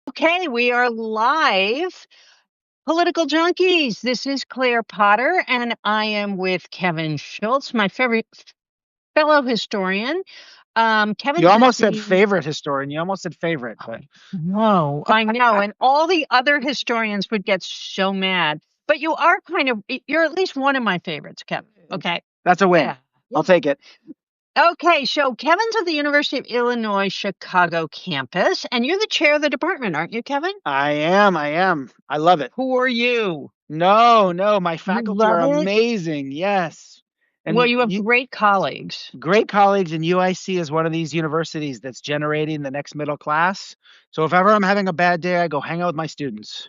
Okay, we are live. Political Junkies. This is Claire Potter, and I am with Kevin Schultz, my favorite fellow historian. You Kevin has almost said been, favorite historian. You almost said favorite, but no, I know, and all the other historians would get so mad. But you're at least one of my favorites, Kevin. Okay. that's a win. Yeah. I'll take it. Okay, so Kevin's at the University of Illinois Chicago campus, and you're the chair of the department, aren't you, Kevin? I am. I am. I love it. Who are you? No, my You faculty are love it? amazing. Yes. Well, And you have great colleagues. great colleagues, and UIC is one of these universities that's generating the next middle class. So if ever I'm having a bad day, I go hang out with my students.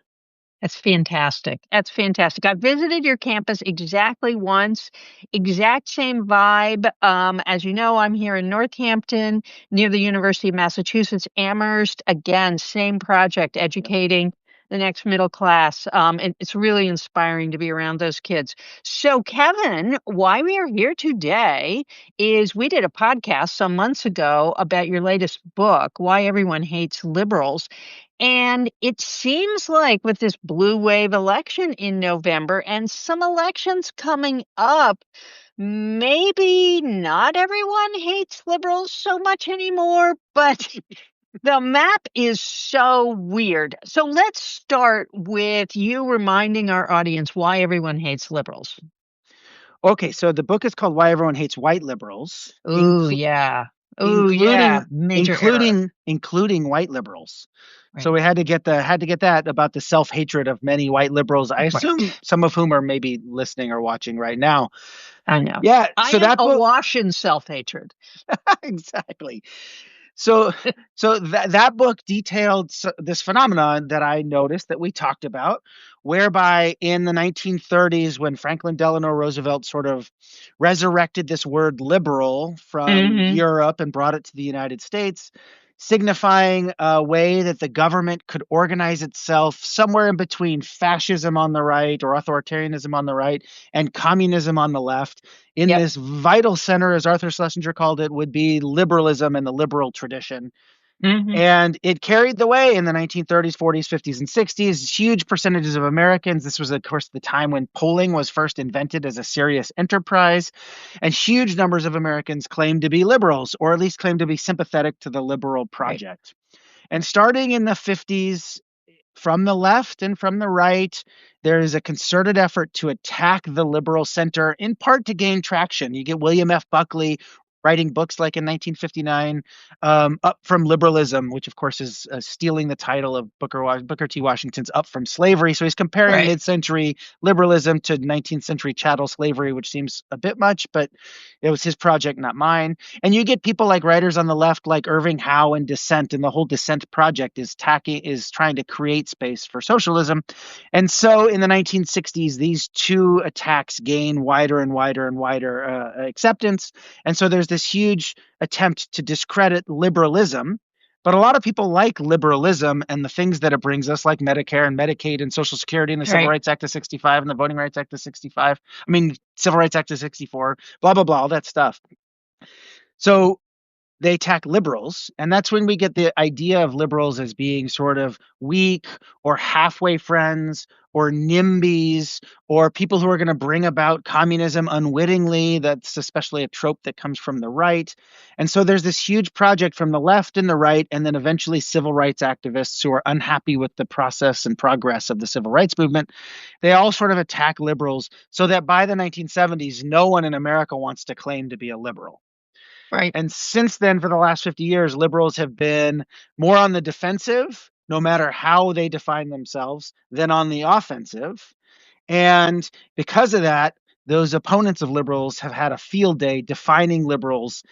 That's fantastic. That's fantastic. I visited your campus exactly once, exact same vibe. As you know, I'm here in Northampton near the University of Massachusetts Amherst. Again, same project, educating the next middle class. It's really inspiring to be around those kids. So, Kevin, why we are here today is we did a podcast some months ago about your latest book, Why Everyone Hates Liberals. And it seems like with this blue wave election in November and some elections coming up, maybe not everyone hates liberals so much anymore, but the map is so weird. So let's start with you reminding our audience why everyone hates liberals. Okay, so the book is called Why Everyone Hates White Liberals, Oh, yeah. Oh, yeah. including Major error. including white liberals. So Right. we had to get that about the self-hatred of many white liberals. I assume Right. some of whom are maybe listening or watching right now. I know. Yeah, I so am that book awash in self-hatred. exactly. So that book detailed this phenomenon that I noticed that we talked about, whereby in the 1930s, when Franklin Delano Roosevelt sort of resurrected this word liberal from Hmm. Europe and brought it to the United States, signifying a way that the government could organize itself somewhere in between fascism on the right or authoritarianism on the right and communism on the left. In Yep. this vital center, as Arthur Schlesinger called it, would be liberalism and the liberal tradition. Hmm. And it carried the way in the 1930s, 40s, 50s, and 60s. Huge percentages of Americans. This was, of course, the time when polling was first invented as a serious enterprise. And huge numbers of Americans claimed to be liberals, or at least claimed to be sympathetic to the liberal Right. project. And starting in the 50s, from the left and from the right, there is a concerted effort to attack the liberal center, in part to gain traction. You get William F. Buckley writing books like in 1959, Up from Liberalism, which of course is stealing the title of Booker T. Washington's Up from Slavery. So he's comparing Right. mid-century liberalism to 19th century chattel slavery, which seems a bit much, but it was his project, not mine. And you get people like writers on the left, like Irving Howe and Dissent, and the whole Dissent project is trying to create space for socialism. And so in the 1960s, these two attacks gain wider and wider and wider acceptance. And so there's this huge attempt to discredit liberalism. But a lot of people like liberalism and the things that it brings us, like Medicare and Medicaid and Social Security and the Civil Right. Rights Act of 65 and the Voting Rights Act of 65. I mean, Civil Rights Act of 64, blah, blah, blah, all that stuff. So they attack liberals. And that's when we get the idea of liberals as being sort of weak or halfway friends or NIMBYs or people who are going to bring about communism unwittingly. That's especially a trope that comes from the right. And so there's this huge project from the left and the right, and then eventually civil rights activists who are unhappy with the process and progress of the civil rights movement. They all sort of attack liberals so that by the 1970s, no one in America wants to claim to be a liberal. Right. And since then, for the last 50 years, liberals have been more on the defensive, no matter how they define themselves, than on the offensive. And because of that, those opponents of liberals have had a field day defining liberals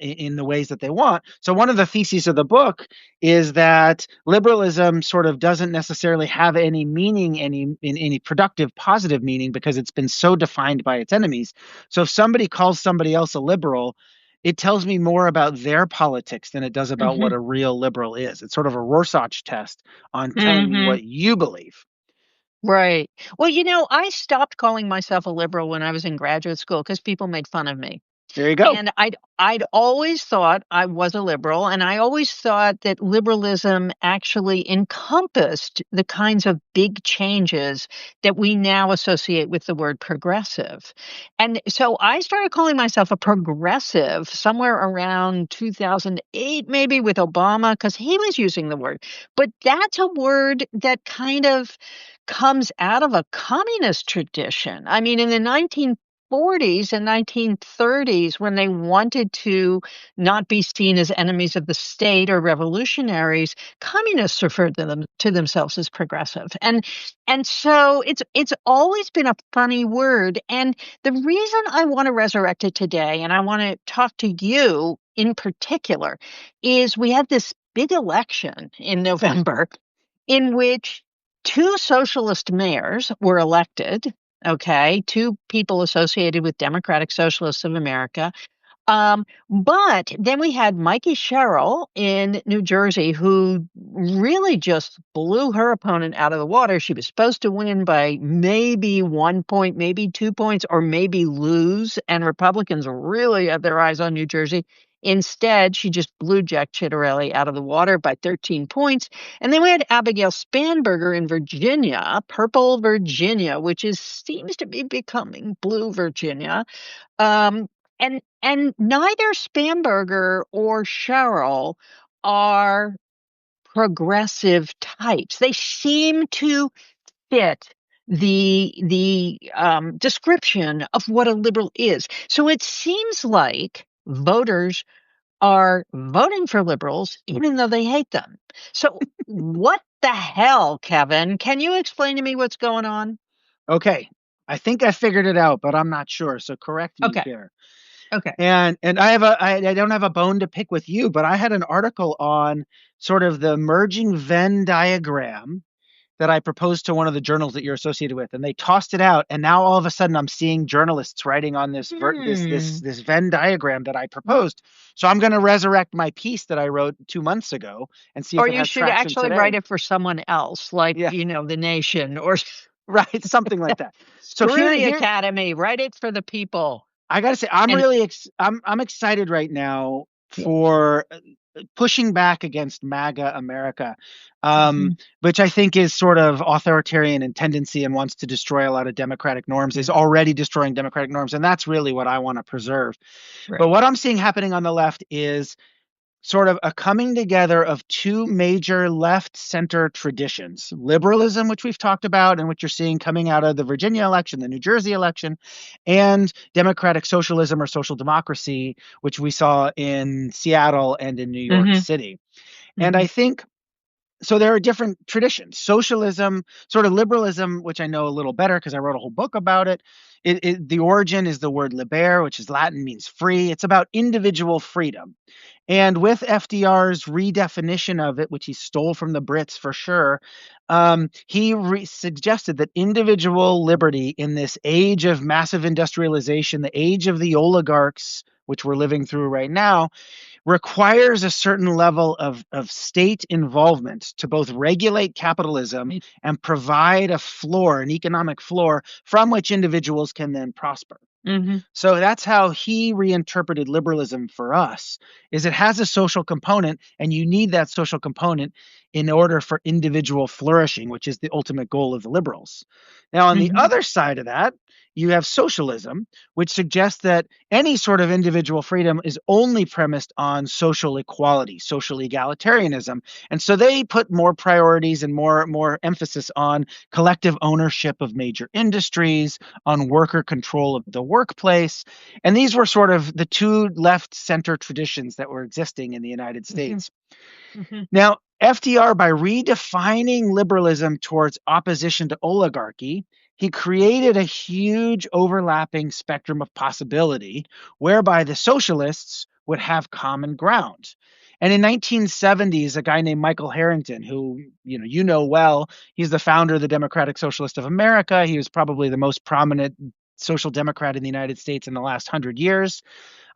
in the ways that they want. So one of the theses of the book is that liberalism sort of doesn't necessarily have any meaning, any productive, positive meaning, because it's been so defined by its enemies. So if somebody calls somebody else a liberal, it tells me more about their politics than it does about what Hmm. a real liberal is. It's sort of a Rorschach test on telling me Hmm. what you believe. Right. Well, I stopped calling myself a liberal when I was in graduate school because people made fun of me. There you go. And I'd always thought I was a liberal, and I always thought that liberalism actually encompassed the kinds of big changes that we now associate with the word progressive. And so I started calling myself a progressive somewhere around 2008, maybe with Obama, because he was using the word. But that's a word that kind of comes out of a communist tradition. I mean, in the 1940s and 1930s, when they wanted to not be seen as enemies of the state or revolutionaries, communists referred to themselves as progressive. And so it's always been a funny word. And the reason I want to resurrect it today, and I want to talk to you in particular, is we had this big election in November in which two socialist mayors were elected. Okay, two people associated with Democratic Socialists of America. But then we had Mikey Sherrill in New Jersey, who really just blew her opponent out of the water. She was supposed to win by maybe 1 point, maybe 2 points, or maybe lose. And Republicans really had their eyes on New Jersey. Instead, she just blew Jack Ciattarelli out of the water by 13 points. And then we had Abigail Spanberger in Virginia, purple Virginia, which seems to be becoming blue Virginia. Um, and neither Spanberger or Sherrill are progressive types. They seem to fit the description of what a liberal is. So it seems like voters are voting for liberals even though they hate them. So what the hell, Kevin? Can you explain to me what's going on? Okay. I think I figured it out, but I'm not sure. So correct me Okay. here. Okay. And I don't have a bone to pick with you, but I had an article on sort of the merging Venn diagram that I proposed to one of the journals that you're associated with, and they tossed it out. And now all of a sudden, I'm seeing journalists writing on Hmm. this Venn diagram that I proposed. So I'm going to resurrect my piece that I wrote 2 months ago and see Or if it you has should traction actually write today. it for someone else, like, Yeah, The Nation or right, something like that. So screw the here Academy. Write it for the people. I gotta say, I'm And really I'm excited right now for pushing back against MAGA America, Mhm. which I think is sort of authoritarian in tendency and wants to destroy a lot of democratic norms, is Yeah, already destroying democratic norms, and that's really what I want to preserve. But right. what I'm seeing happening on the left is sort of a coming together of two major left center traditions: liberalism, which we've talked about and which you're seeing coming out of the Virginia election, the New Jersey election, and democratic socialism or social democracy, which we saw in Seattle and in New York Hmm. City. And I Hmm. think so there are different traditions. Socialism, sort of liberalism, which I know a little better because I wrote a whole book about it. The origin is the word liber, which is Latin, means free. It's about individual freedom. And with FDR's redefinition of it, which he stole from the Brits for sure, he suggested that individual liberty in this age of massive industrialization, the age of the oligarchs, which we're living through right now, requires a certain level of state involvement to both regulate capitalism Right. and provide a floor, an economic floor from which individuals can then prosper. Hmm. So that's how he reinterpreted liberalism for us, is it has a social component, and you need that social component in order for individual flourishing, which is the ultimate goal of the liberals. Now, on the Hmm. other side of that, you have socialism, which suggests that any sort of individual freedom is only premised on social equality, social egalitarianism. And so they put more priorities and more emphasis on collective ownership of major industries, on worker control of the workplace. And these were sort of the two left center traditions that were existing in the United Hmm. States. Hmm. Now, FDR, by redefining liberalism towards opposition to oligarchy, he created a huge overlapping spectrum of possibility whereby the socialists would have common ground. And in 1970s, a guy named Michael Harrington, who you know well, he's the founder of the Democratic Socialist of America. He was probably the most prominent social democrat in the United States in the last 100 years.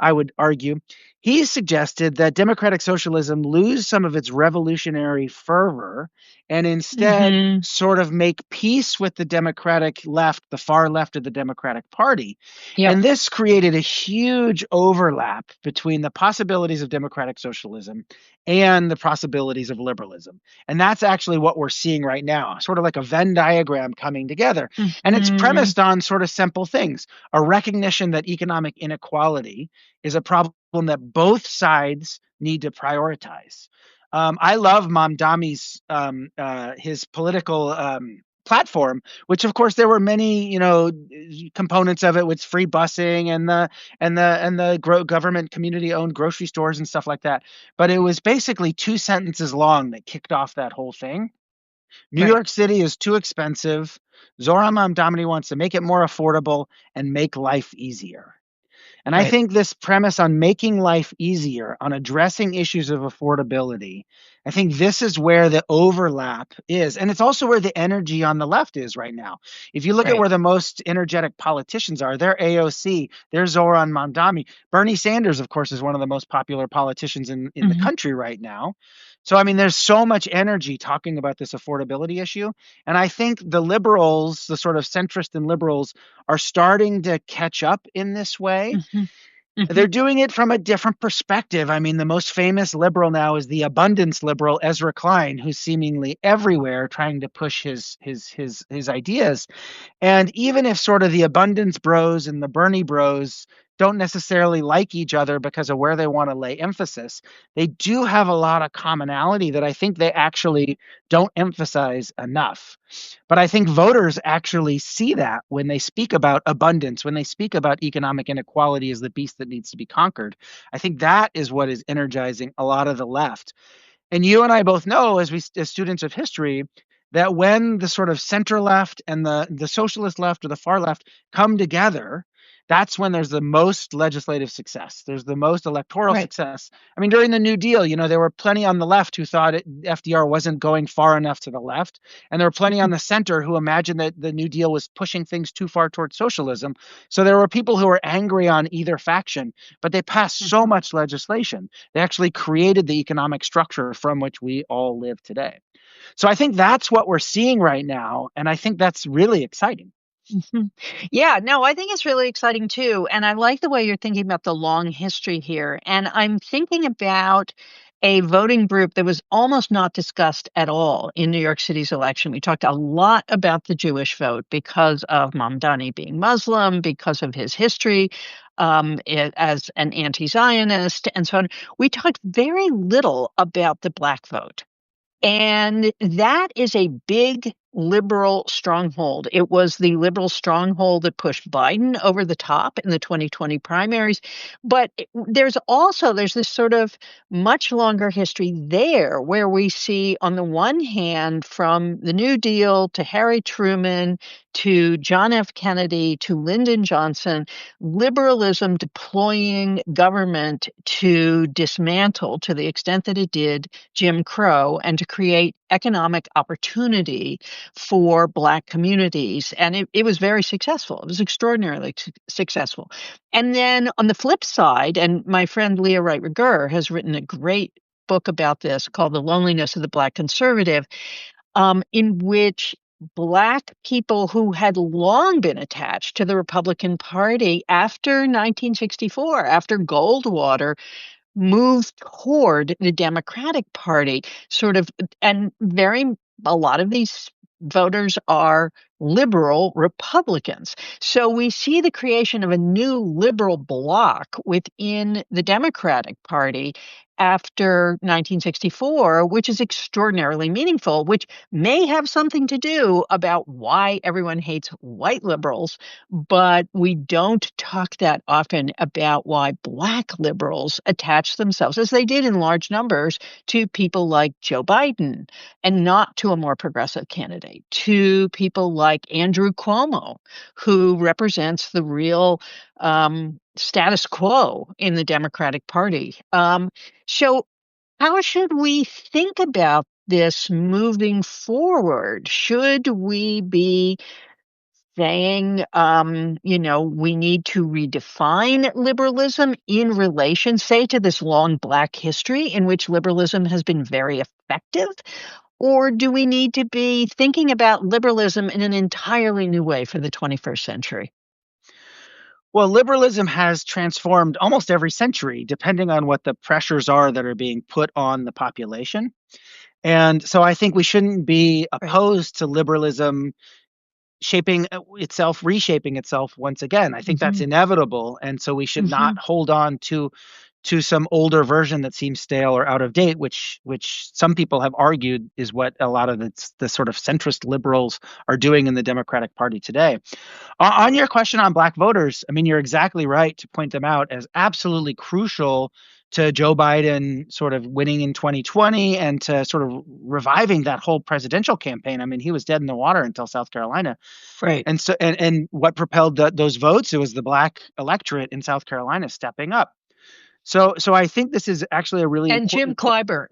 I would argue. He suggested that democratic socialism lose some of its revolutionary fervor and instead Hmm. sort of make peace with the Democratic left, the far left of the Democratic Party. Yep. And this created a huge overlap between the possibilities of democratic socialism and the possibilities of liberalism. And that's actually what we're seeing right now, sort of like a Venn diagram coming together. And it's Hmm. premised on sort of simple things: a recognition that economic inequality is a problem that both sides need to prioritize. I love Mamdani's his political platform, which of course there were many, components of it with free busing and the government community owned grocery stores and stuff like that. But it was basically two sentences long that kicked off that whole thing. New Right. York City is too expensive. Zoran Mamdani wants to make it more affordable and make life easier. And I Right. think this premise on making life easier, on addressing issues of affordability, I think this is where the overlap is. And it's also where the energy on the left is right now. If you look at Right. where the most energetic politicians are, they're AOC, they're Zoran Mamdani. Bernie Sanders, of course, is one of the most popular politicians in the Hmm. country right now. So, I mean, there's so much energy talking about this affordability issue. And I think the liberals, the sort of centrist and liberals, are starting to catch up in this way. Hmm. Hmm. They're doing it from a different perspective. I mean, the most famous liberal now is the abundance liberal Ezra Klein, who's seemingly everywhere trying to push his ideas. And even if sort of the abundance bros and the Bernie bros don't necessarily like each other because of where they want to lay emphasis, they do have a lot of commonality that I think they actually don't emphasize enough. But I think voters actually see that when they speak about abundance, when they speak about economic inequality as the beast that needs to be conquered. I think that is what is energizing a lot of the left. And you and I both know, as students of history, that when the sort of center left and the socialist left or the far left come together, that's when there's the most legislative success. There's the most electoral Right. success. I mean, during the New Deal, there were plenty on the left who thought FDR wasn't going far enough to the left, and there were plenty on the center who imagined that the New Deal was pushing things too far towards socialism. So there were people who were angry on either faction, but they passed so Hmm. much legislation. They actually created the economic structure from which we all live today. So I think that's what we're seeing right now. And I think that's really exciting. Mhm. Yeah, no, I think it's really exciting too. And I like the way you're thinking about the long history here. And I'm thinking about a voting group that was almost not discussed at all in New York City's election. We talked a lot about the Jewish vote because of Mamdani being Muslim, because of his history as an anti Zionist, and so on. We talked very little about the Black vote. And that is a big liberal stronghold. It was the liberal stronghold that pushed Biden over the top in the 2020 primaries. But there's this sort of much longer history there where we see, on the one hand, from the New Deal to Harry Truman to John F. Kennedy to Lyndon Johnson, liberalism deploying government to dismantle, to the extent that it did, Jim Crow and to create economic opportunity for Black communities. And it was very successful. It was extraordinarily successful. And then on the flip side, and my friend Leah Wright Rigueur has written a great book about this called The Loneliness of the Black Conservative, in which Black people who had long been attached to the Republican Party after 1964, after Goldwater, move toward the Democratic Party, sort of, and a lot of these voters are liberal Republicans. So we see the creation of a new liberal bloc within the Democratic Party after 1964, which is extraordinarily meaningful, which may have something to do about why everyone hates white liberals, but we don't talk that often about why Black liberals attach themselves, as they did in large numbers, to people like Joe Biden and not to a more progressive candidate, to people like Andrew Cuomo, who represents the real status quo in the Democratic Party. So, how should we think about this moving forward? Should we be saying, we need to redefine liberalism in relation, say, to this long Black history in which liberalism has been very effective? Or do we need to be thinking about liberalism in an entirely new way for the 21st century? Well, liberalism has transformed almost every century, depending on what the pressures are that are being put on the population. And so I think we shouldn't be Right. opposed to liberalism shaping itself, reshaping itself once again. I think that's Hmm. inevitable. And so we should Hmm. not hold on to some older version that seems stale or out of date, which some people have argued is what a lot of the sort of centrist liberals are doing in the Democratic Party today. On your question on Black voters, I mean, you're exactly right to point them out as absolutely crucial to Joe Biden sort of winning in 2020 and to sort of reviving that whole presidential campaign. I mean, he was dead in the water until South Carolina. Right. And so and what propelled those votes, it was the Black electorate in South Carolina stepping up. So I think this is actually a really And Jim important Clyburn,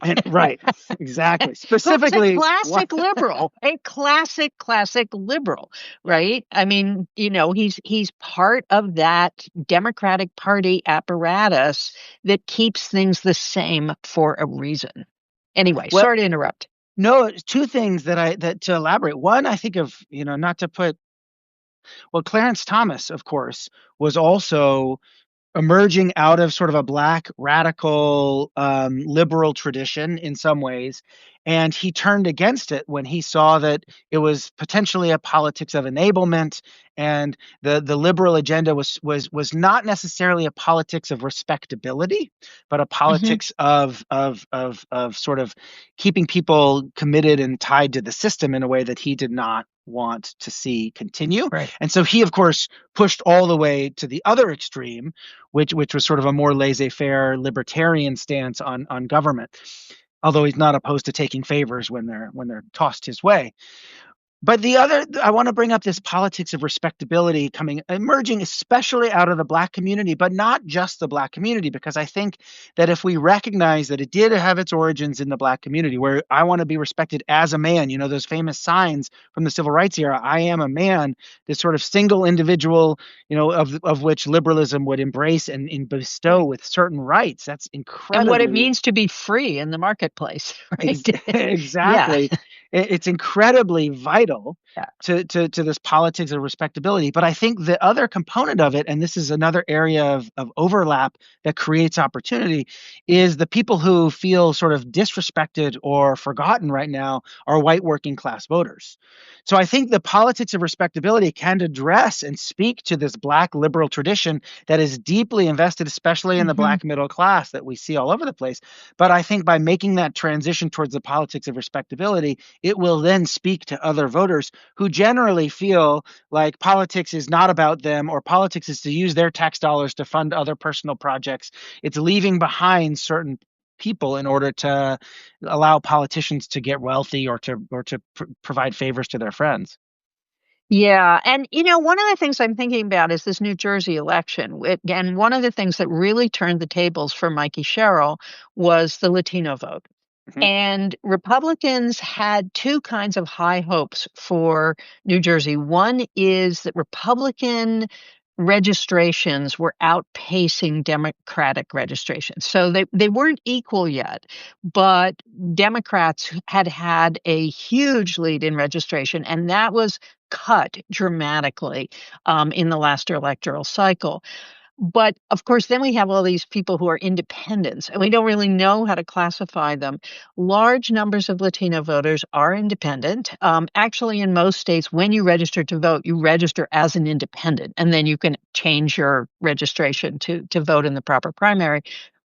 and right, exactly. who's a Specifically, what classic liberal, a classic liberal, right? I mean, he's part of that Democratic Party apparatus that keeps things the same for a reason. Anyway, well, sorry to interrupt. no, two things that to elaborate. One, I think of, not to put, well, Clarence Thomas, of course, was also emerging out of sort of a Black radical liberal tradition in some ways. And he turned against it when he saw that it was potentially a politics of enablement, and the liberal agenda was not necessarily a politics of respectability, but a Hmm. politics of sort of keeping people committed and tied to the system in a way that he did not want to see continue. Right. And so he, of course, pushed all the way to the other extreme, which was sort of a more laissez-faire libertarian stance on government, although he's not opposed to taking favors when they're tossed his way. But the other, I want to bring up this politics of respectability emerging, especially out of the Black community, but not just the Black community, because I think that if we recognize that it did have its origins in the Black community, where I want to be respected as a man, those famous signs from the civil rights era, I am a man, this sort of single individual, of which liberalism would embrace and bestow Right. with certain rights. That's And what it incredibly means to be free in the marketplace, right? Yeah. Exactly. It's incredibly vital Yeah. to this politics of respectability. But I think the other component of it, and this is another area of overlap that creates opportunity, is the people who feel sort of disrespected or forgotten right now are white working class voters. So I think the politics of respectability can address and speak to this Black liberal tradition that is deeply invested, especially in the Hmm. Black middle class that we see all over the place. But I think by making that transition towards the politics of respectability, it will then speak to other voters who generally feel like politics is not about them, or politics is to use their tax dollars to fund other personal projects. It's leaving behind certain people in order to allow politicians to get wealthy or to provide favors to their friends. Yeah. And, one of the things I'm thinking about is this New Jersey election. And one of the things that really turned the tables for Mikey Sherrill was the Latino vote. Mhm. And Republicans had two kinds of high hopes for New Jersey. One is that Republican registrations were outpacing Democratic registrations. So they weren't equal yet, but Democrats had had a huge lead in registration, and that was cut dramatically in the last electoral cycle. But of course, then we have all these people who are independents, and we don't really know how to classify them. Large numbers of Latino voters are independent. Actually, in most states, when you register to vote, you register as an independent, and then you can change your registration to vote in the proper primary.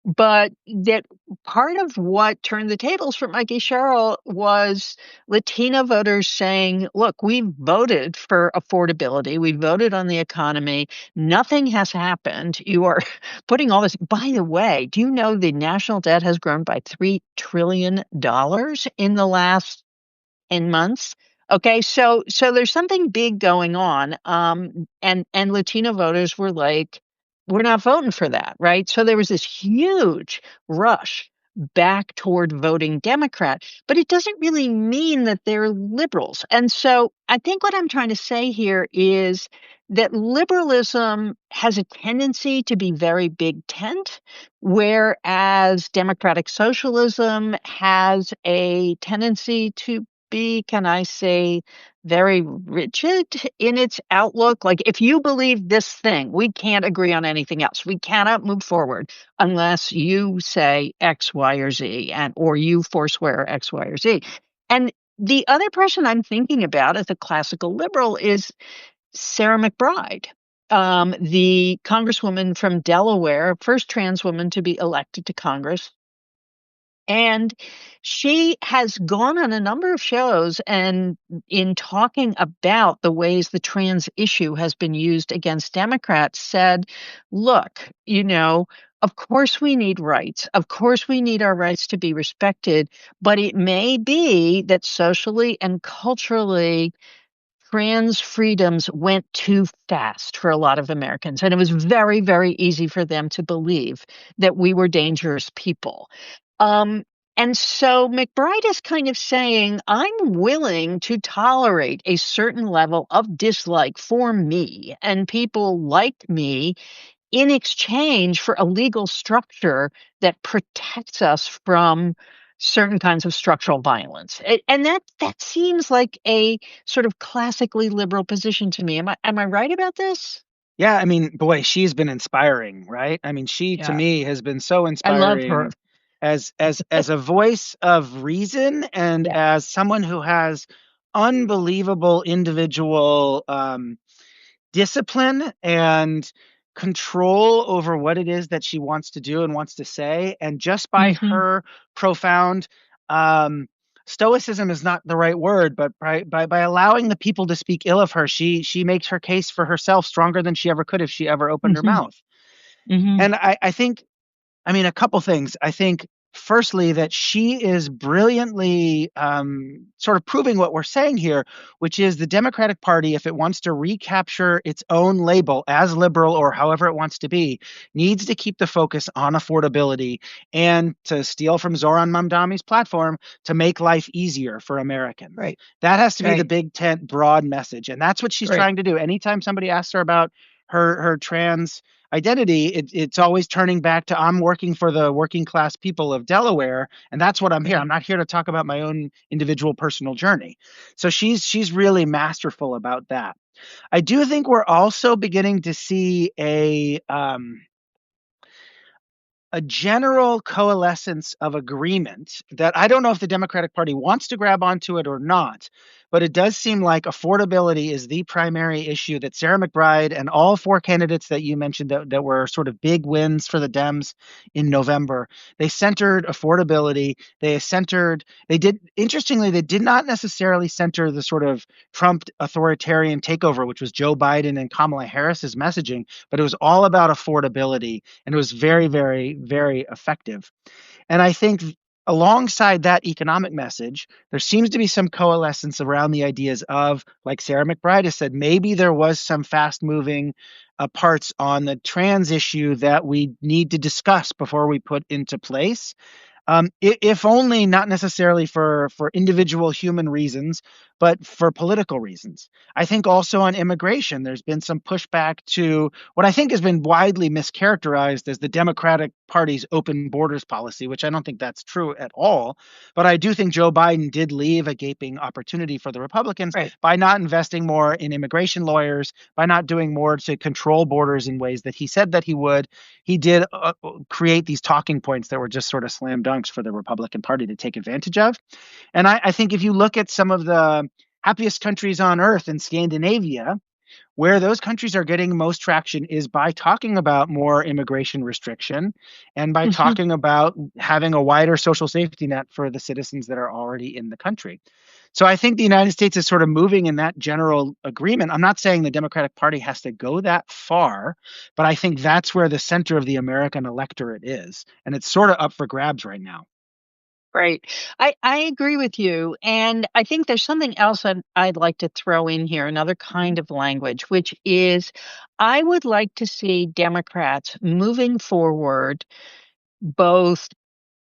But that part of what turned the tables for Mikey Sherrill was Latino voters saying, look, we voted for affordability. We voted on the economy. Nothing has happened. You are putting all this. By the way, do you know the national debt has grown by $3 trillion in the last 10 months? Okay, so there's something big going on. And Latino voters were like, we're not voting for that, right? So there was this huge rush back toward voting Democrat, but it doesn't really mean that they're liberals. And so I think what I'm trying to say here is that liberalism has a tendency to be very big tent, whereas democratic socialism has a tendency to be, can I say, very rigid in its outlook. Like, if you believe this thing, we can't agree on anything else. We cannot move forward unless you say X, Y, or Z, and or you forswear X, Y, or Z. And the other person I'm thinking about as a classical liberal is Sarah McBride, the congresswoman from Delaware, first trans woman to be elected to Congress. And she has gone on a number of shows and in talking about the ways the trans issue has been used against Democrats, said, look, of course we need rights. Of course we need our rights to be respected. But it may be that socially and culturally, trans freedoms went too fast for a lot of Americans. And it was very, very easy for them to believe that we were dangerous people. Um, and so McBride is kind of saying, I'm willing to tolerate a certain level of dislike for me and people like me in exchange for a legal structure that protects us from certain kinds of structural violence. And that seems like a sort of classically liberal position to me. Am I right about this? Yeah, I mean, boy, she's been inspiring, right? I mean, she to Yeah. me has been so I love her. inspiring as a voice of reason and Yeah. as someone who has unbelievable individual discipline and control over what it is that she wants to do and wants to say. And just by Hmm. her profound um, stoicism is not the right word, but by allowing the people to speak ill of her, she makes her case for herself stronger than she ever could if she ever opened her Hmm. mouth. Hmm. And I think, I mean, a couple things. I think, firstly, that she is brilliantly sort of proving what we're saying here, which is the Democratic Party, if it wants to recapture its own label as liberal or however it wants to be, needs to keep the focus on affordability and, to steal from Zoran Mamdani's platform, to make life easier for Americans. Right. That has to be the Right. big tent, broad message. And that's what she's Right. trying to do. Anytime somebody asks her about her trans identity, it's always turning back to, I'm working for the working class people of Delaware, and that's what I'm here. I'm Right. not here to talk about my own individual personal journey. So she's really masterful about that. I do think we're also beginning to see a general coalescence of agreement that I don't know if the Democratic Party wants to grab onto it or not, but it does seem like affordability is the primary issue that Sarah McBride and all four candidates that you mentioned that were sort of big wins for the Dems in November. They centered affordability. Interestingly, they did not necessarily center the sort of Trump authoritarian takeover, which was Joe Biden and Kamala Harris's messaging, but it was all about affordability, and it was very, very, very effective. And I think alongside that economic message, there seems to be some coalescence around the ideas of, like Sarah McBride has said, maybe there was some fast moving parts on the trans issue that we need to discuss before we put into place. If only not necessarily for individual human reasons, but for political reasons. I think also on immigration, there's been some pushback to what I think has been widely mischaracterized as the Democratic Party's open borders policy, which I don't think that's true at all. But I do think Joe Biden did leave a gaping opportunity for the Republicans Right. by not investing more in immigration lawyers, by not doing more to control borders in ways that he said that he would. He did create these talking points that were just sort of slam dunks for the Republican Party to take advantage of. And I think if you look at some of the happiest countries on earth in Scandinavia, where those countries are getting most traction is by talking about more immigration restriction and by Hmm. talking about having a wider social safety net for the citizens that are already in the country. So I think the United States is sort of moving in that general agreement. I'm not saying the Democratic Party has to go that far, but I think that's where the center of the American electorate is. And it's sort of up for grabs right now. Right. I agree with you. And I think there's something else I'd like to throw in here, another kind of language, which is I would like to see Democrats moving forward both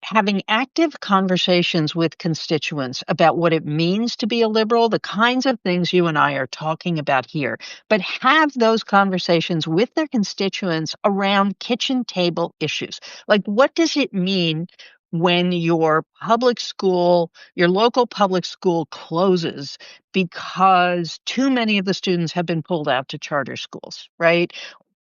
having active conversations with constituents about what it means to be a liberal, the kinds of things you and I are talking about here, but have those conversations with their constituents around kitchen table issues. Like, what does it mean when your public school, your local public school closes because too many of the students have been pulled out to charter schools, right?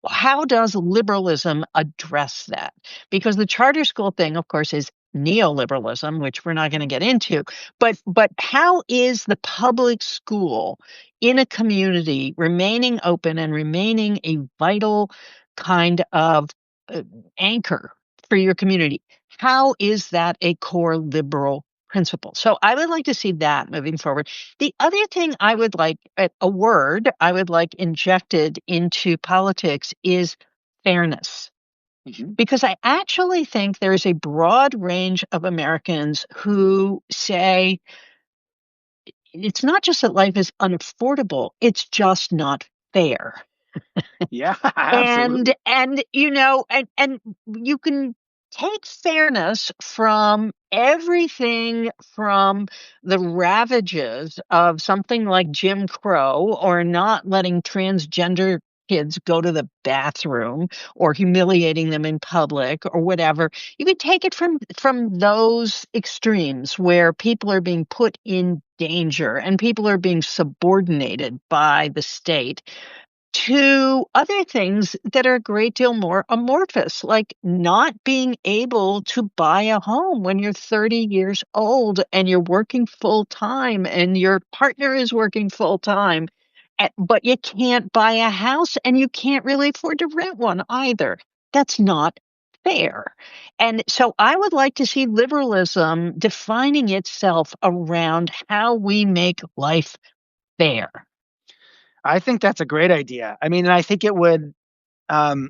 How does liberalism address that? Because the charter school thing, of course, is neoliberalism, which we're not going to get into. But how is the public school in a community remaining open and remaining a vital kind of uh, anchor for your community? How is that a core liberal principle? So I would like to see that moving forward. The other thing I would like, a word I would like injected into politics is fairness. Mhm. Because I actually think there is a broad range of Americans who say it's not just that life is unaffordable, it's just not fair. Yeah, And absolutely. and you can take fairness from everything from the ravages of something like Jim Crow or not letting transgender kids go to the bathroom or humiliating them in public or whatever. You can take it from those extremes where people are being put in danger and people are being subordinated by the state to other things that are a great deal more amorphous, like not being able to buy a home when you're 30 years old and you're working full time and your partner is working full time, but you can't buy a house and you can't really afford to rent one either. That's not fair. And so I would like to see liberalism defining itself around how we make life fair. I think that's a great idea. I mean, and I think it would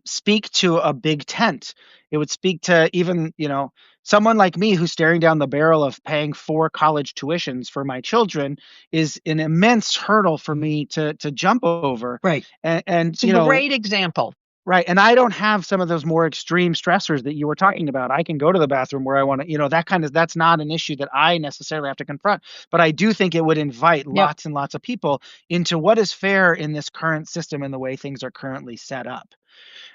speak to a big tent. It would speak to even, someone like me who's staring down the barrel of paying 4 college tuitions for my children is an immense hurdle for me to jump over. Right. And It's a great example. right. And I don't have some of those more extreme stressors that you were Right. talking about. I can go to the bathroom where I want to, that's not an issue that I necessarily have to confront. But I do think it would invite Yep. lots and lots of people into what is fair in this current system and the way things are currently set up.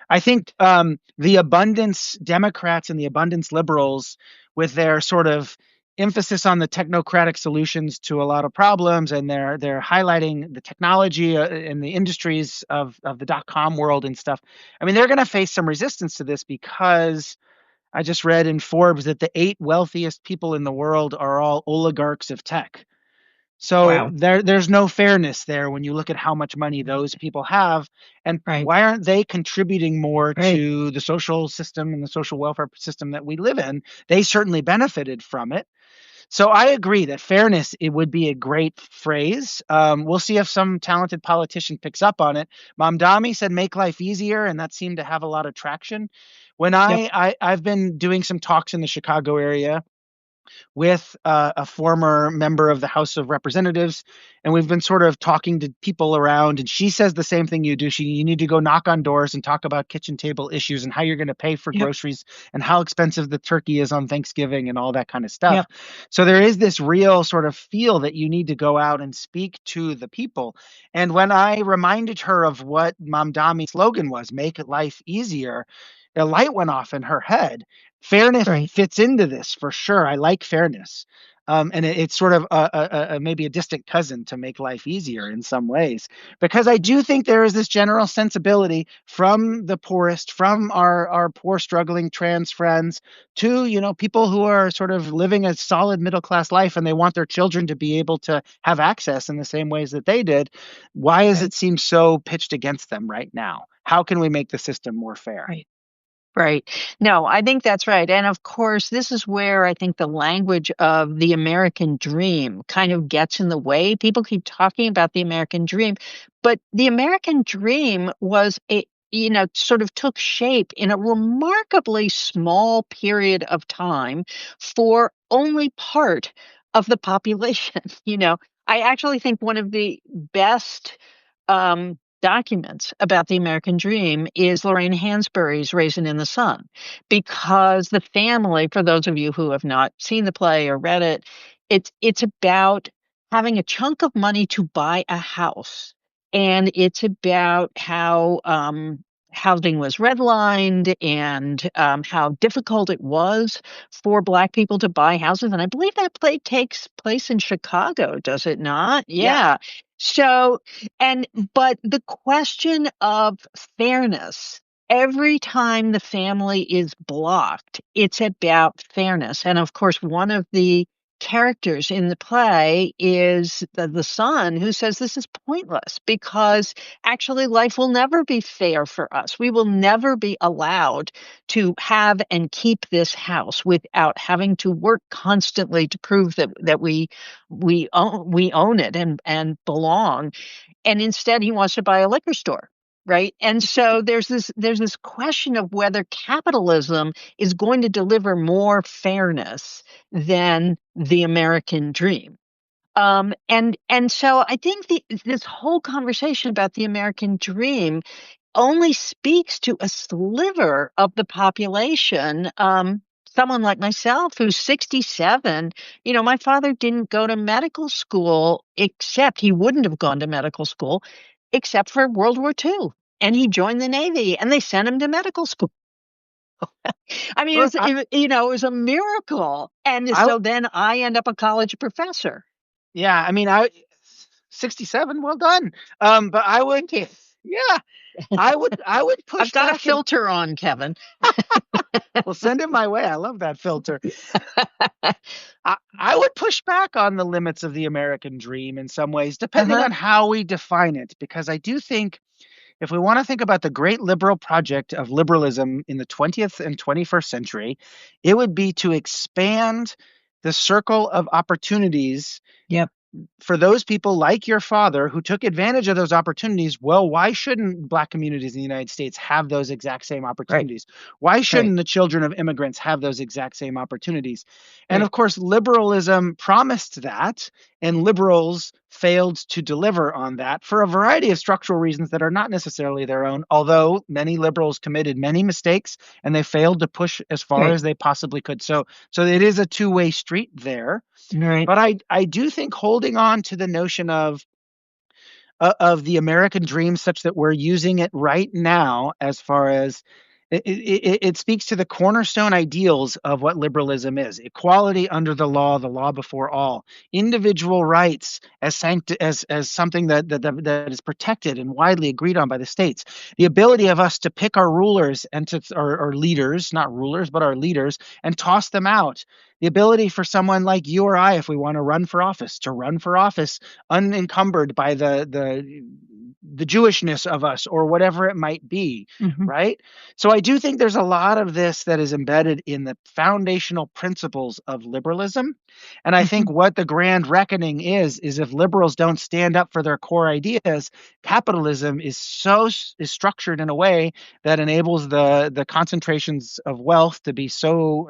I think the abundance Democrats and the abundance liberals, with their sort of emphasis on the technocratic solutions to a lot of problems, and they're highlighting the technology and the industries of the .com world and stuff. I mean, they're going to face some resistance to this because I just read in Forbes that the 8 wealthiest people in the world are all oligarchs of tech. So Wow. there's no fairness there when you look at how much money those people have, and Right. why aren't they contributing more Right. to the social system and the social welfare system that we live in? They certainly benefited from it. So I agree that fairness, it would be a great phrase. We'll see if some talented politician picks up on it. Mamdani said make life easier, and that seemed to have a lot of traction. When Yep. I've been doing some talks in the Chicago area with a former member of the House of Representatives, and we've been sort of talking to people around. And she says the same thing you do. You need to go knock on doors and talk about kitchen table issues and how you're going to pay for Yep. groceries and how expensive the turkey is on Thanksgiving and all that kind of stuff. Yep. So there is this real sort of feel that you need to go out and speak to the people. And when I reminded her of what Mamdami's slogan was, "Make life easier," a light went off in her head. Fairness Right. fits into this for sure. I like fairness. And it's sort of maybe a distant cousin to make life easier in some ways, because I do think there is this general sensibility from the poorest, from our poor, struggling trans friends, to people who are sort of living a solid middle class life, and they want their children to be able to have access in the same ways that they did. Why does Right. it seem so pitched against them right now? How can we make the system more fair? Right. Right. No, I think that's right. And of course, this is where I think the language of the American dream kind of gets in the way. People keep talking about the American dream, but the American dream was sort of took shape in a remarkably small period of time for only part of the population. I actually think one of the best documents about the American dream is Lorraine Hansberry's Raisin in the Sun, because the family, for those of you who have not seen the play or read it, it's about having a chunk of money to buy a house. And it's about how housing was redlined and how difficult it was for Black people to buy houses. And I believe that play takes place in Chicago, does it not? Yeah. Yeah. So, but the question of fairness, every time the family is blocked, it's about fairness. And of course, one of the characters in the play is the son, who says this is pointless because actually life will never be fair for us. We will never be allowed to have and keep this house without having to work constantly to prove that we own it and belong. And instead he wants to buy a liquor store. Right. And so there's this question of whether capitalism is going to deliver more fairness than the American dream. And so I think this whole conversation about the American dream only speaks to a sliver of the population. Someone like myself who's 67, my father didn't go to medical school, except he wouldn't have gone to medical school except for World War II. And he joined the Navy and they sent him to medical school. I mean, Look, it was a miracle. And I so then I end up a college professor. yeah, I mean, 67, well done. But I would, yeah, I would I've push got a back and filter on, Kevin. well, send it my way. I love that filter. I would push back on the limits of the American dream in some ways, depending Uh-huh. on how we define it, because I do think if we want to think about the great liberal project of liberalism in the 20th and 21st century, it would be to expand the circle of opportunities Yep. for those people like your father who took advantage of those opportunities. Well, why shouldn't Black communities in the United States have those exact same Right. opportunities? Why Right. shouldn't the children of immigrants have those exact same opportunities? And Right. of course, liberalism promised that, and liberals failed to deliver on that for a variety of structural reasons that are not necessarily their own, although many liberals committed many mistakes and they failed to push as far Right. as they possibly could. So it is a two-way street there. Right. But I do think holding on to the notion of the American dream such that we're using it right now as far as it speaks to the cornerstone ideals of what liberalism is: equality under the law before all, individual rights as something that is protected and widely agreed on by the states, the ability of us to pick our rulers and to our leaders, not rulers, but our leaders, and toss them out, the ability for someone like you or I, if we want to run for office, to run for office unencumbered by the Jewishness of us or whatever it might be, Hmm. right? So I do think there's a lot of this that is embedded in the foundational principles of liberalism. And I Hmm. think what the grand reckoning is if liberals don't stand up for their core ideas, capitalism is structured in a way that enables the concentrations of wealth to be so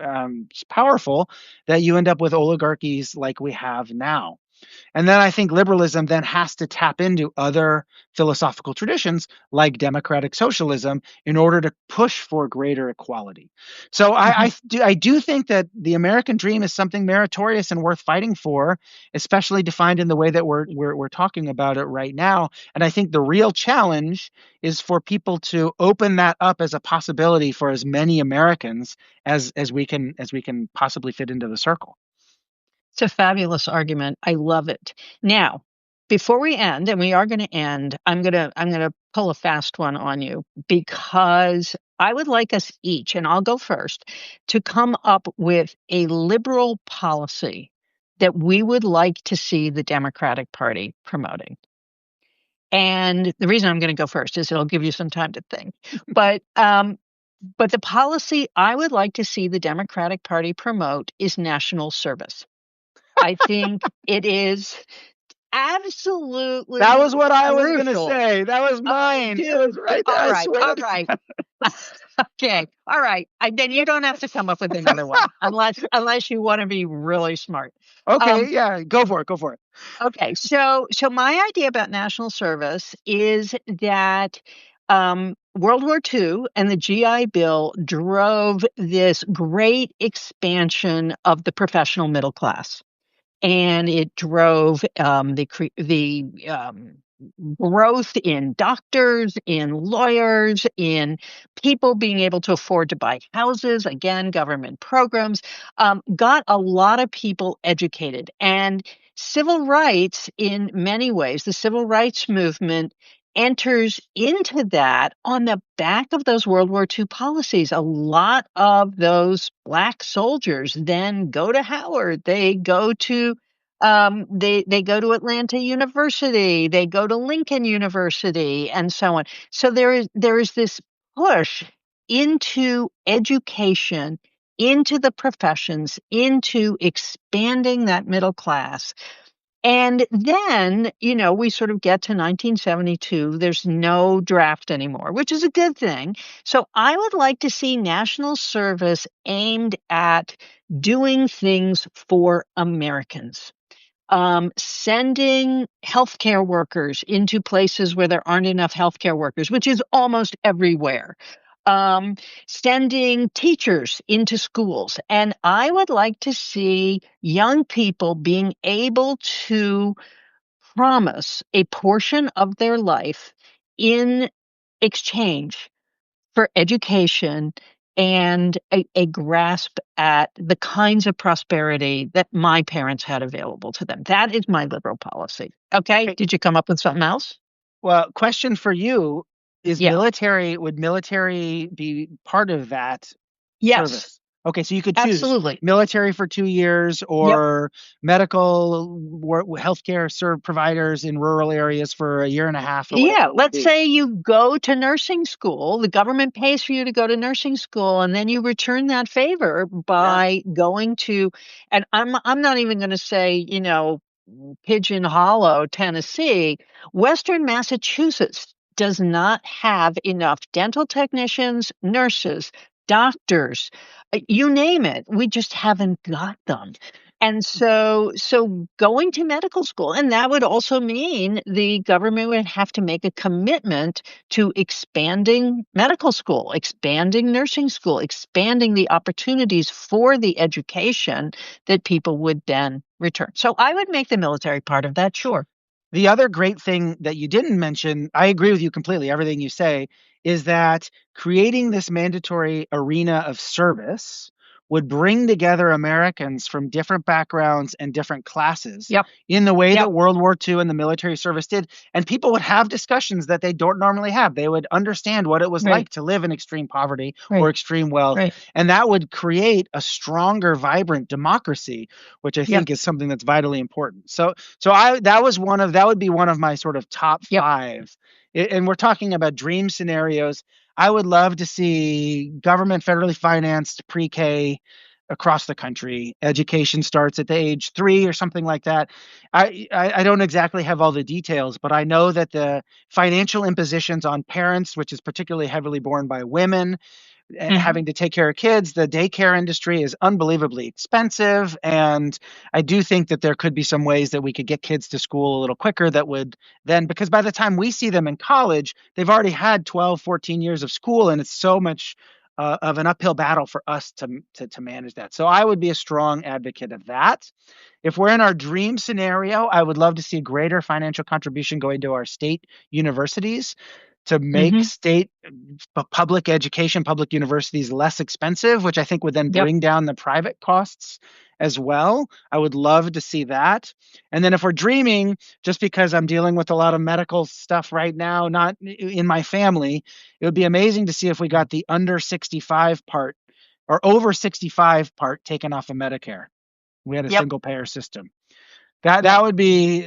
powerful that you end up with oligarchies like we have now. And then I think liberalism then has to tap into other philosophical traditions like democratic socialism in order to push for greater equality. So Hmm. I do think that the American dream is something meritorious and worth fighting for, especially defined in the way that we're talking about it right now. And I think the real challenge is for people to open that up as a possibility for as many Americans as we can possibly fit into the circle. It's a fabulous argument. I love it. Now, before we end, and we are going to end, I'm going to pull a fast one on you because I would like us each, and I'll go first, to come up with a liberal policy that we would like to see the Democratic Party promoting. And the reason I'm going to go first is it'll give you some time to think. But but the policy I would like to see the Democratic Party promote is national service. I think it is That absolutely was what I was going to crucial. say. That was Oh, mine. It was dude. right there. All I right. swear All to right. God. Okay. All right. Then you don't have to come up with another one unless you want to be really smart. Okay, Um, yeah, go for it. Go for it. okay. So my idea about national service is that World War II and the GI Bill drove this great expansion of the professional middle class, and it drove the growth in doctors, in lawyers, in people being able to afford to buy houses. Again, government programs got a lot of people educated, and civil rights, in many ways, the civil rights movement enters into that on the back of those World War II policies. A lot of those Black soldiers then go to Howard. They go to Atlanta University, they go to Lincoln University, and so on. So there is this push into education, into the professions, into expanding that middle class. And then, we sort of get to 1972. There's no draft anymore, which is a good thing. So I would like to see national service aimed at doing things for Americans, sending healthcare workers into places where there aren't enough healthcare workers, which is almost everywhere. Um, Sending teachers into schools. And I would like to see young people being able to promise a portion of their life in exchange for education and a grasp at the kinds of prosperity that my parents had available to them. That is my liberal policy. Okay. Okay. Did you come up with something else? Well, question for you is Yeah. would military be part of that Yes. service? Okay, so you could choose Absolutely. military for 2 years Yep. or medical healthcare serve providers in rural areas for a year and a half or whatever Yeah, it would let's be. say you go to nursing school, the government pays for you to go to nursing school, and then you return that favor Yeah. by going to, and I'm not even going to say, Pigeon Hollow, Tennessee. Western Massachusetts does not have enough dental technicians, nurses, doctors, you name it. We just haven't got them. And so going to medical school, and that would also mean the government would have to make a commitment to expanding medical school, expanding nursing school, expanding the opportunities for the education that people would then return. So I would make the military part of that, sure. The other great thing that you didn't mention, I agree with you completely, everything you say, is that creating this mandatory arena of service would bring together Americans from different backgrounds and different classes Yep. in the way Yep. that World War II and the military service did. And people would have discussions that they don't normally have. They would understand what it was Right. like to live in extreme poverty or Right. extreme wealth. Right. And that would create a stronger, vibrant democracy, which I Yep. think is something that's vitally important. So I that would be one of my sort of top Yep. five. And we're talking about dream scenarios. I would love to see government federally financed pre-K across the country. Education starts at the age 3 or something like that. I don't exactly have all the details, but I know that the financial impositions on parents, which is particularly heavily borne by women, Hmm. having to take care of kids. The daycare industry is unbelievably expensive. And I do think that there could be some ways that we could get kids to school a little quicker that would then, because by the time we see them in college, they've already had 12, 14 years of school. And it's so much of an uphill battle for us to manage that. So I would be a strong advocate of that. If we're in our dream scenario, I would love to see greater financial contribution going to our state universities to make Hmm. state public education, public universities less expensive, which I think would then Yep. bring down the private costs as well. I would love to see that. And then if we're dreaming, just because I'm dealing with a lot of medical stuff right now, not in my family, it would be amazing to see if we got the under 65 part or over 65 part taken off of Medicare. We had a Yep. single payer system. That Yep.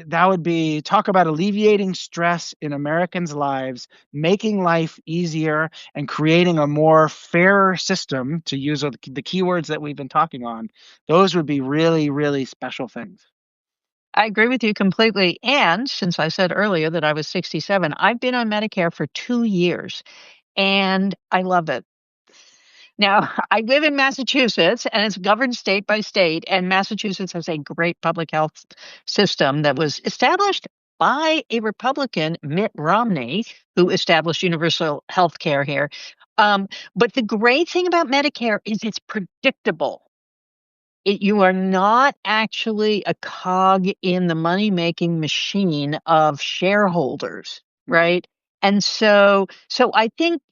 that would be talk about alleviating stress in Americans' lives, making life easier, and creating a more fairer system. To use the keywords that we've been talking on, those would be really, really special things. I agree with you completely. And since I said earlier that I was 67, I've been on Medicare for 2 years and I love it. Now, I live in Massachusetts and it's governed state by state, and Massachusetts has a great public health system that was established by a Republican, Mitt Romney, who established universal health care here. Um, but the great thing about Medicare is it's predictable. You are not actually a cog in the money-making machine of shareholders, Mhm. right? And so I think,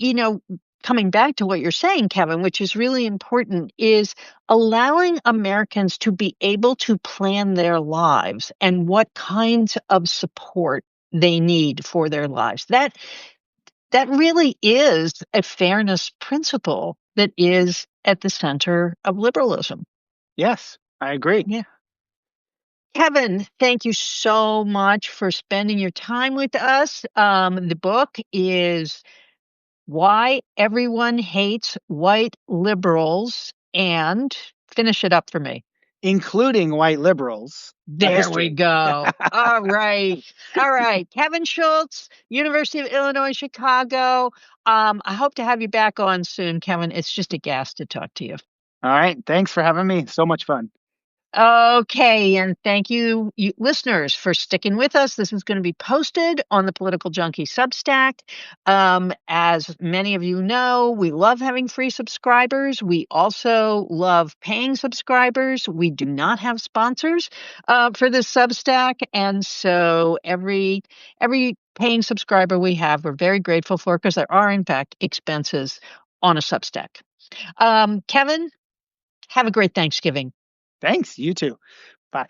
coming back to what you're saying, Kevin, which is really important, is allowing Americans to be able to plan their lives and what kinds of support they need for their lives. That really is a fairness principle that is at the center of liberalism. Yes, I agree. Yeah. Kevin, thank you so much for spending your time with us. The book is Why Everyone Hates White Liberals, and finish it up for me. Including white liberals, a There we history. go. All right. All right. Kevin Schultz, University of Illinois, Chicago. I hope to have you back on soon, Kevin. It's just a gas to talk to you. All right. Thanks for having me. So much fun. Okay, and thank you, listeners, for sticking with us. This is going to be posted on the Political Junkie Substack. As many of you know, we love having free subscribers. We also love paying subscribers. We do not have sponsors for this Substack, and so every paying subscriber we have, we're very grateful for, because there are, in fact, expenses on a Substack. Kevin, have a great Thanksgiving. Thanks. You too. Bye.